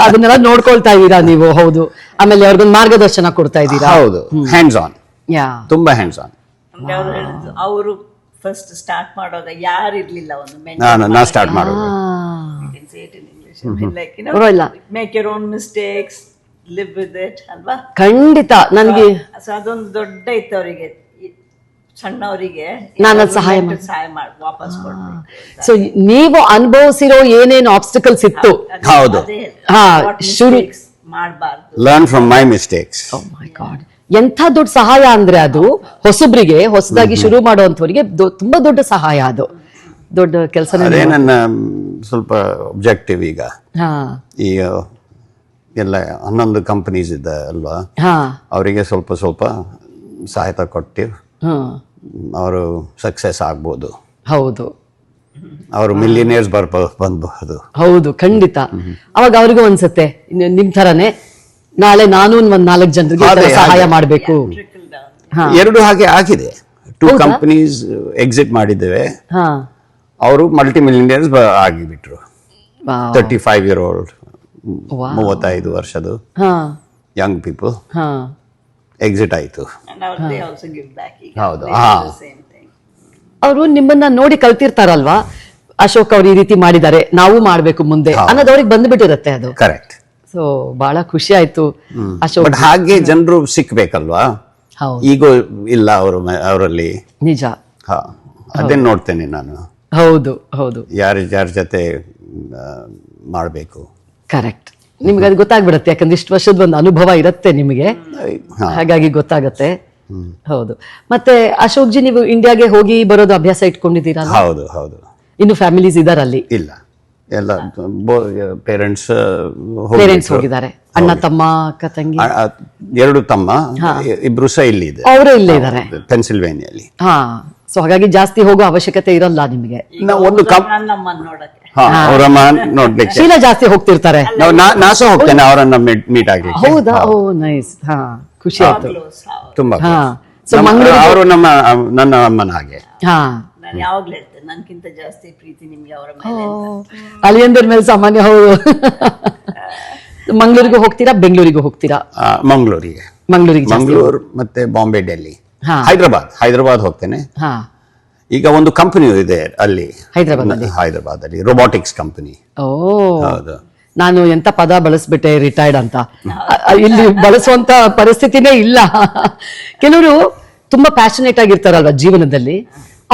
ಅದನ್ನೆಲ್ಲ ನೋಡ್ಕೊಳ್ತಾ ಇದ್ದೀರಾ ನೀವು? ಹೌದು. ಆಮೇಲೆ ಅವ್ರಿಗೊಂದು ಮಾರ್ಗದರ್ಶನ ಕೊಡ್ತಾ ಇದ್ದೀರಾ? ಹೌದು, ಹ್ಯಾಂಡ್ಸ್ ಆನ್, ಯಾ, ತುಂಬಾ ಹ್ಯಾಂಡ್ಸ್ ಆನ್. ಅವರು ಫಸ್ಟ್ ಸ್ಟಾರ್ಟ್ ಮಾಡುವಾಗ ಯಾರು ಇರ್ಲಿಲ್ಲ, ಒಂದು ನಾ ಸ್ಟಾರ್ಟ್ ಮಾಡೋದು. ಪರವಾಗಿಲ್ಲ. Make your own mistakes, live with it ಅಲ್ವಾ? ಖಂಡಿತ. ನನಗೆ ಸೊ ಅದೊಂದು ದೊಡ್ಡ ಇತ್ತು ಅವರಿಗೆ, ಸಣ್ಣವರಿಗೆ ನಾನು ಸಹಾಯ ಮಾಡಿ ವಾಪಸ್ ಕೊಡ್ಬೇಕು. ಸೊ ನೀವು ಅನುಭವಿಸಿರೋ ಏನೇನು ಆಬ್ಸ್ಟಿಕಲ್ಸ್ ಇತ್ತು, ಹೌದು. ಹಾ, ಶುರು ಮಾಡಬಾರ್ದು. Learn from my mistakes. Oh my God, ಎಂಥ ದೊಡ್ಡ ಸಹಾಯ ಅಂದ್ರೆ ಅದು. ಹೊಸಬ್ರಿಗೆ, ಹೊಸದಾಗಿ ಶುರು ಮಾಡುವಂತವರಿಗೆ ತುಂಬಾ ದೊಡ್ಡ ಸಹಾಯ ಅದು. ದೊಡ್ಡ ಕೆಲಸ. ಅದೇ ನನ್ನ ಸ್ವಲ್ಪ ಒಬ್ಜೆಕ್ಟಿವ್. ಈಗ ಹಾ ಈಗ ಎಲ್ಲ 11 ಕಂಪನೀಸ್ ಇದೆ ಅಲ್ವಾ, ಹಾ ಅವರಿಗೆ ಸ್ವಲ್ಪ ಸ್ವಲ್ಪ ಸಹಾಯತ ಕೊಟ್ಟು ಹಾ, ಅವರು ಸಕ್ಸಸ್ ಆಗ್ಬೋದು. ಹೌದು ಅವರು ಮಿಲಿಯನೇರ್ಸ್ ಬಂದಬಹುದು. ಹೌದು, ಖಂಡಿತ. ಅವಾಗ ಅವ್ರಿಗೂ ಅನ್ಸುತ್ತೆ ನಿಮ್ ತರಾನೇ ನಾಳೆ ನಾನು ಒಂದ್ 4 ಜನರಿಗೆ ಈ ತರ ಸಹಾಯ ಮಾಡ್ಬೇಕು. ಹಾ ಎರಡು ಹಾಗೆ ಆಗಿದೆ. 2 ಹೌದಾ? ಕಂಪನೀಸ್ ಎಕ್ಸಿಟ್ ಮಾಡಿದ್ದೇವೆ. ಹಾ, ಅವರು ಮಲ್ಟಿ ಮಿಲಿಯನೇರ್ಸ್ ಆಗಿಬಿಟ್ರು. ವಾವ್. 35 year old, Wow. 35 ವರ್ಷದ ಹಾ ಯಂಗ್ ಪೀಪಲ್ ಹಾ, ಎಕ್ಸಿಟ್ ಆಯ್ತು. And now they also give back. ಹೌದು. They do the same thing. ಅವರು ನಿಮ್ಮನ್ನ ನೋಡಿ ಕಲ್ತಿರ್ತಾರಲ್ವಾ, ಅಶೋಕ್ ಅವ್ರು ಈ ರೀತಿ ಮಾಡಿದ್ದಾರೆ, ನಾವು ಮಾಡ್ಬೇಕು ಮುಂದೆ ಹೌದು. ಅನ್ನೋದು ಅವ್ರಿಗೆ ಬಂದ್ಬಿಟ್ಟಿರತ್ತೆ ಅದು. ಕರೆಕ್ಟ್. ಸೊ ಬಹಳ ಖುಷಿ ಆಯ್ತು ಅಶೋಕ್. ಬಟ್ ಹಾಗೆ ಜನರು ಸಿಕ್ಬೇಕಲ್ವಾ? ಹೌದು, ಈಗೋ ಇಲ್ಲ ಅವರಲ್ಲಿ. ನಿಜ. ಅದನ್ನ ನೋಡ್ತೇನೆ ನಾನು. ಹೌದು ಹೌದು, ಯಾರ ಜೊತೆ ಮಾಡಬೇಕು. ಕರೆಕ್ಟ್. ನಿಮ್ಗೆ ಅದು ಗೊತ್ತಾಗ್ಬಿಡತ್ತೆ, ಯಾಕಂದ್ರೆ ಇಷ್ಟು ವರ್ಷದ ಒಂದು ಅನುಭವ ಇರುತ್ತೆ ನಿಮಗೆ, ಹಾಗಾಗಿ ಗೊತ್ತಾಗತ್ತೆ. ಹೌದು. ಮತ್ತೆ ಅಶೋಕ್ ಜಿ, ನೀವು ಇಂಡಿಯಾಗೆ ಹೋಗಿ ಬರೋದು ಅಭ್ಯಾಸ ಇಟ್ಕೊಂಡಿದ್ದೀರಾ? ಹೌದು ಹೌದು. ಇನ್ನು ಫ್ಯಾಮಿಲೀಸ್ ಇದಾರಲ್ಲಿ? ಇಲ್ಲ, ಎಲ್ಲ ಪೇರೆಂಟ್ಸ್ ಹೋಗಿದ್ದಾರೆ. ಅಣ್ಣ, ತಮ್ಮ, ಅಕ್ಕ, ತಂಗಿ? 2 ತಮ್ಮ, ಇಬ್ರು ಸಹ ಇಲ್ಲಿ ಇದೆ. ಅವರು ಇಲ್ಲೇ ಇದ್ದಾರೆ, ಪೆನ್ಸಿಲ್ವೇನಿಯಲ್ಲಿ. ಹಾ. ಸೊ ಹಾಗಾಗಿ ಜಾಸ್ತಿ ಹೋಗೋ ಅವಶ್ಯಕತೆ ಇರಲ್ಲ ನಿಮಗೆ. ಒಂದು ನನ್ನಮ್ಮನ್ ನೋಡಕ್ಕೆ. ಅವರಮ್ಮ ನೋಡ್ಲಿಕ್ಕೆ ಶೀಲಾ ಜಾಸ್ತಿ ಹೋಗ್ತಿರ್ತಾರೆ. ನಾ ಸಹ ಹೋಗ್ತೇನೆ ಅವರನ್ನ ಮೀಟ್ ಆಗ್ಲಿಕ್ಕೆ. ಹೌದಾ? ಓ ನೈಸ್. ಹಾ, ಖುಷಿ ಆಯ್ತು. ತುಂಬಾ. ಹಾ. ಸೊ ಮಂಗಳೂರು ಅವರು ನನ್ನ ಅಮ್ಮನ ಹಾಗೆ. ಹಾ, ನಾನು ಯಾವಾಗ್ಲೂ ಹೇಳ್ತೇನೆ, ನನ್ಕಿಂತ ಜಾಸ್ತಿ ಪ್ರೀತಿ ನಿಮ್ಗೆ ಅವರ ಮೇಲೆ ಅಂತ. ಅಳಿಯಂದ್ರ ಮೇಲೆ ಸಾಮಾನ್ಯ. ಹೌದು. ಮಂಗಳೂರಿಗೆ ಹೋಗ್ತೀರಾ, ಬೆಂಗಳೂರಿಗೆ ಹೋಗ್ತೀರಾ? ಮಂಗಳೂರಿಗೆ. ಮಂಗಳೂರು ಮತ್ತೆ ಬಾಂಬೆ, ಡೆಲ್ಲಿ, ಹಾ. ಹೈದರಾಬಾದ್ ಹೋಗ್ತೇನೆ. ಹಾ, ಈಗ ಒಂದು ಕಂಪನಿ ಇದೆ ಅಲ್ಲಿ ಹೈದರಾಬಾದ್ ಅಲ್ಲಿ ರೋಬೋಟಿಕ್ಸ್ ಕಂಪನಿ. ಓ ಹೌದು. ನಾನು ಎಂತ ಪದ ಬಳಸ್ಬಿಟ್ಟೆ, ರಿಟೈರ್ಡ್ ಅಂತ. ಇಲ್ಲಿ ಬಳಸುವಂತ ಪರಿಸ್ಥಿತಿನೇ ಇಲ್ಲ. ಕೆಲವರು ತುಂಬಾ ಪ್ಯಾಷನೇಟ್ ಆಗಿರ್ತಾರಲ್ವಾ ಜೀವನದಲ್ಲಿ,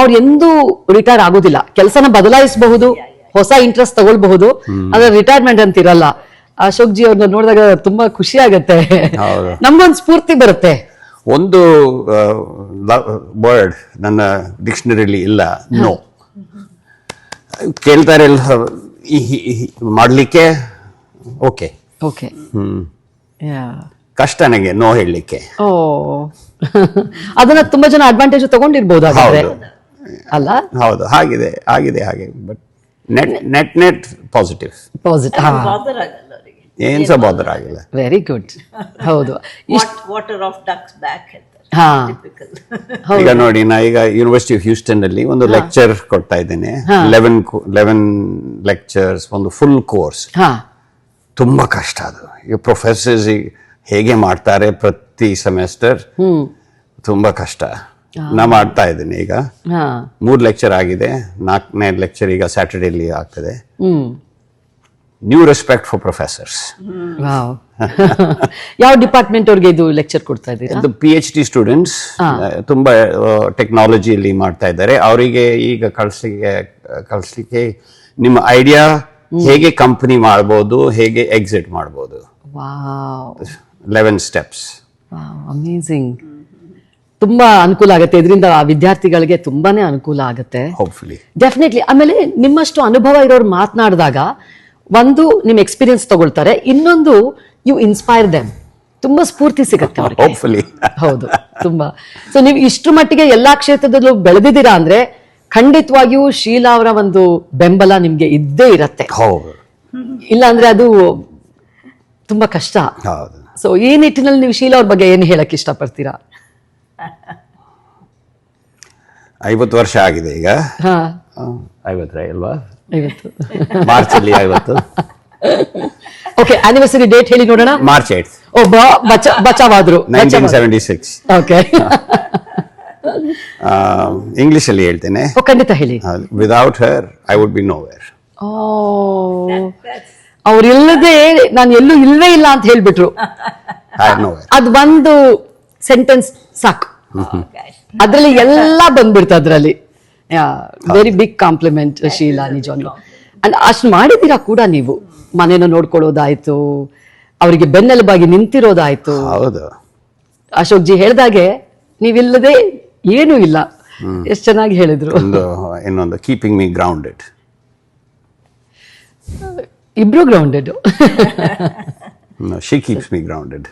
ಅವ್ರು ಎಂದೂ ರಿಟೈರ್ ಆಗೋದಿಲ್ಲ. ಕೆಲಸನ ಬದಲಾಯಿಸಬಹುದು, ಹೊಸ ಇಂಟ್ರೆಸ್ಟ್ ತಗೊಳ್ಬಹುದು, ಆದ್ರೆ ರಿಟೈರ್ಮೆಂಟ್ ಅಂತ ಇರಲ್ಲ. ಅಶೋಕ್ ಜಿ ಅವ್ರನ್ನ ನೋಡಿದಾಗ ತುಂಬಾ ಖುಷಿ ಆಗತ್ತೆ, ನಮ್ಗೊಂದು ಸ್ಫೂರ್ತಿ ಬರುತ್ತೆ. ಒಂದು ವರ್ಡ್ ನನ್ನ ಡಿಕ್ಷನರಿಲಿ ಇಲ್ಲ, ನೋ. ಕೇಳ್ತಾರೆ ಮಾಡ್ಲಿಕ್ಕೆ, ಓಕೆ ಓಕೆ. ಕಷ್ಟ ನನಗೆ ನೋ ಹೇಳಲಿಕ್ಕೆ. ಓ, ಅದನ್ನ ತುಂಬಾ ಜನ ಅಡ್ವಾಂಟೇಜ್ ತಗೊಂಡಿರ್ಬೋದು ಹಾಗಾದ್ರೆ, ಅಲ್ಲ? ಹೌದು, ಆಗಿದೆ ಹಾಗೆ. But net positive. ಬಾದರ್ ಆಗಲ್ಲ ಅವರಿಗೆ, ಏನ್ ಸಹ ಬಾದರ್ ಆಗಿಲ್ಲ. Very good. ಹೌದು. ವಾಟರ್ ಆಫ್ ಡಕ್ಸ್ ಬ್ಯಾಕ್ ಹೇಳ್ತಾರೆ. ಹಾ, ಈಗ ನೋಡಿ, ನಾ ಈಗ ಯೂನಿವರ್ಸಿಟಿ ಆಫ್ ಹ್ಯೂಸ್ಟನ್ ಅಲ್ಲಿ ಒಂದು ಲೆಕ್ಚರ್ ಕೊಡ್ತಾ ಇದ್ದೇನೆ. 11 ಲೆಕ್ಚರ್ಸ್, ಒಂದು ಫುಲ್ ಕೋರ್ಸ್. ತುಂಬಾ ಕಷ್ಟ ಅದು. ಈ ಪ್ರೊಫೆಸರ್ಸ್ ಹೇಗೆ ಮಾಡ್ತಾರೆ ಪ್ರತಿ ಸೆಮೆಸ್ಟರ್, ತುಂಬಾ ಕಷ್ಟ. ನಾ ಮಾಡ್ತಾ ಇದ್ದೀನಿ. ಈಗ 3 ಲೆಕ್ಚರ್ ಆಗಿದೆ, 4ನೇ ಲೆಕ್ಚರ್ ಈಗ ಸ್ಯಾಟರ್ಡೇಲಿ ಆಗ್ತದೆ. New respect for professors. ಯಾವ ಡಿಪಾರ್ಟ್ಮೆಂಟ್ ಅವ್ರಿಗೆ ಇದು ಲೆಕ್ಚರ್ ಕೊಡ್ತಾ ಇದ್ದೀರಾ? PhD ಸ್ಟೂಡೆಂಟ್ಸ್ ತುಂಬಾ ಟೆಕ್ನಾಲಜಿಯಲ್ಲಿ ಮಾಡ್ತಾ ಇದ್ದಾರೆ. ಅವರಿಗೆ ಈಗ ಕಳಿಸ್ಲಿಕ್ಕೆ ನಿಮ್ಮ ಐಡಿಯಾ ಹೇಗೆ ಕಂಪನಿ ಮಾಡ್ಬೋದು, ಹೇಗೆ ಎಕ್ಸಿಟ್ ಮಾಡ್ಬೋದು. 11 steps. ಅಮೇಜಿಂಗ್. ತುಂಬಾ ಅನುಕೂಲ ಆಗುತ್ತೆ ಇದರಿಂದ, ವಿದ್ಯಾರ್ಥಿಗಳಿಗೆ ತುಂಬಾನೇ ಅನುಕೂಲ ಆಗುತ್ತೆ. Hopefully, definitely. ಆಮೇಲೆ ನಿಮ್ಮಷ್ಟು ಅನುಭವ ಇರೋರು ಮಾತನಾಡಿದಾಗ, ಒಂದು ನಿಮ್ ಎಕ್ಸ್ಪೀರಿಯನ್ಸ್ ತಗೊಳ್ತಾರೆ, ಇನ್ನೊಂದು ಯು ಇನ್ಸ್ಪೈರ್ ದೆಮ್. ತುಂಬಾ ಸ್ಫೂರ್ತಿ ಸಿಗುತ್ತೆ ಅವ್ರಿಗೆ. ಹೋಪ್ಫುಲಿ. ಹೌದು, ತುಂಬಾ. ಸೊ ನೀವು ಇಷ್ಟು ಮಟ್ಟಿಗೆ ಎಲ್ಲಾ ಕ್ಷೇತ್ರದಲ್ಲೂ ಬೆಳೆದಿದ್ದೀರಾ ಅಂದ್ರೆ ಖಂಡಿತವಾಗಿಯೂ ಶೀಲಾ ಅವರ ಒಂದು ಬೆಂಬಲ ನಿಮ್ಗೆ ಇದ್ದೇ ಇರತ್ತೆ. ಹೌದು ಇಲ್ಲಾಂದ್ರೆ ಅದು ತುಂಬಾ ಕಷ್ಟ. ಹೌದು. ಸೊ ಈ ನಿಟ್ಟಿನಲ್ಲಿ ನೀವು ಶೀಲಾ ಅವ್ರ ಬಗ್ಗೆ ಏನು ಹೇಳಕ್ ಇಷ್ಟಪಡ್ತೀರಾ? 50 ವರ್ಷ ಆಗಿದೆ ಈಗ. ಹಾ 50 ಅಲ್ವಾ? 50. ಮಾರ್ಚಲ್ಲಿ 50. ಓಕೆ, ಆನಿವರ್ಸರಿ ಡೇಟ್ ಹೇಳಿ ನೋಡೋಣ. ಮಾರ್ಚ್ 8 ಒಬ್ಬ ಬಚಾವಾದ್ರು 1976. ಓಕೆ. ಇಂಗ್ಲಿಷಲ್ಲಿ ಹೇಳ್ತೇನೆ. ಖಂಡಿತ ಹೇಳಿ. Without her I would be nowhere. ಅವ್ರಿಲ್ಲದೆ ನಾನು ಎಲ್ಲೂ ಇಲ್ವೇ ಇಲ್ಲ ಅಂತ ಹೇಳ್ಬಿಟ್ರು. ಅದ್ ಒಂದು ಸೆಂಟೆನ್ಸ್ ಸಾಕು, ಅದ್ರಲ್ಲಿ ಎಲ್ಲ ಬಂದ್ಬಿಡ್ತು ಅದ್ರಲ್ಲಿ. ವೆರಿ ಬಿಗ್ ಕಾಂಪ್ಲಿಮೆಂಟ್ ಶೀಲಾ, ನಿಜವಾಗ್ಲು. ಅಷ್ಟು ಮಾಡಿದ್ದೀರಾ ಕೂಡ ನೀವು. ಮನೇನ ನೋಡ್ಕೊಳ್ಳೋದಾಯ್ತು, ಅವರಿಗೆ ಬೆನ್ನೆಲುಬಾಗಿ ನಿಂತಿರೋದಾಯ್ತು. ಹೌದು. ಅಶೋಕ್ ಜಿ ಹೇಳ್ದಾಗೆ ನೀವಿಲ್ಲದೆ ಏನೂ ಇಲ್ಲ. ಎಷ್ಟು ಚೆನ್ನಾಗಿ ಹೇಳಿದ್ರು. ಇನ್ನೊಂದು ಕೀಪಿಂಗ್ ಮೀ ಗ್ರೌಂಡೆಡ್. ಇಬ್ರು grounded. She keeps me grounded.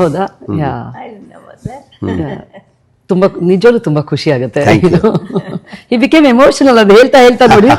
ಹೌದಾ? ಯಾ, I didn't know about that. ತುಂಬಾ ನಿಜವಾಗ್ಲೂ ತುಂಬಾ ಖುಷಿ ಆಗುತ್ತೆ. Thank you. ಈ ಬಿಕೇಮ್ ಎಮೋಷನಲ್, ಅದು ಹೇಳ್ತಾ ನೋಡಿ